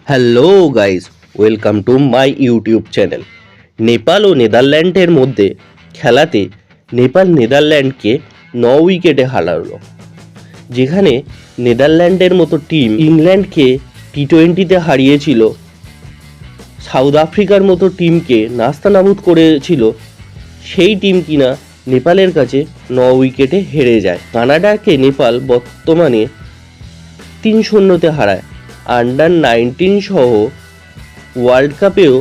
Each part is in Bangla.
Hello guys, welcome to my YouTube channel. Nepal ও নেদারল্যান্ডের মধ্যে খেলাতে নেপাল নেদারল্যান্ডকে 9 উইকেটে হারালো। যেখানে নেদারল্যান্ডের মতো টিম ইংল্যান্ডকে টি-20তে হারিয়েছিল, সাউথ আফ্রিকার মতো টিমকে নাস্তানাবুদ করেছিল, সেই টিম কিনা নেপালের কাছে 9 উইকেটে হেরে যায়। কানাডাকে নেপাল বর্তমানে 3-0তে হারায়। আন্ডার-19 সহ ওয়ার্ল্ড কাপেও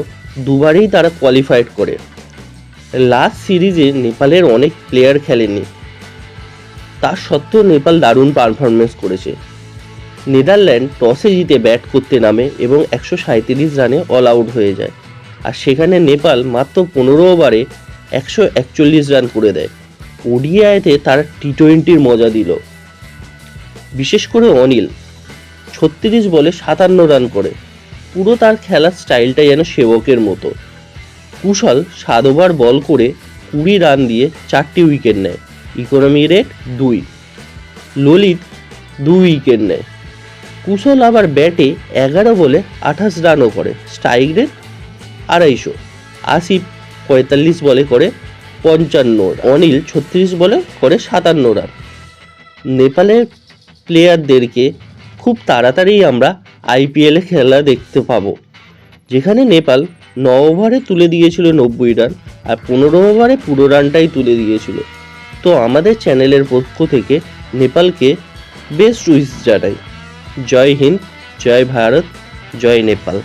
দুবারই তারা কোয়ালিফাইড করে। লাস্ট সিরিজে নেপালের অনেক প্লেয়ার খেলেনি, তা সত্ত্বেও নেপাল দারুণ পারফরমেন্স করেছে। নেদারল্যান্ড টসে জিতে ব্যাট করতে নামে এবং 137 রানে অল আউট হয়ে যায়, আর সেখানে নেপাল মাত্র 15 ওভারে 141 রান করে দেয়। ওডিআইতে তারা টি-20র মজা দিল। বিশেষ করে অনিল 36 বলে 57 রান করে। পুরো তার খেলার স্টাইলটা যেন সেবকের মতো। কুশল 7 ওভার বল করে 20 রান দিয়ে 4টি উইকেট নেয়, ইকোনমি রেট 2। ললিত 2 উইকেট নেয়। কুশল আবার ব্যাটে 11 বলে 28 রানও করে, স্ট্রাইক রেট 250। আসিফ 45 বলে করে 55, অনিল 36 বলে করে 57 রান। নেপালের প্লেয়ারদেরকে খুব তাড়াতাড়ি আমরা আইপিএলে খেলা দেখতে পাবো, যেখানে নেপাল 9 ওভারে তুলে দিয়েছিল 90 রান, আর 15 ওভারে পুরো রানটাই তুলে দিয়েছিল। তো আমাদের চ্যানেলের পক্ষ থেকে নেপালকে বেস্ট উইশ জানাই। জয় হিন্দ, জয় ভারত, জয় নেপাল।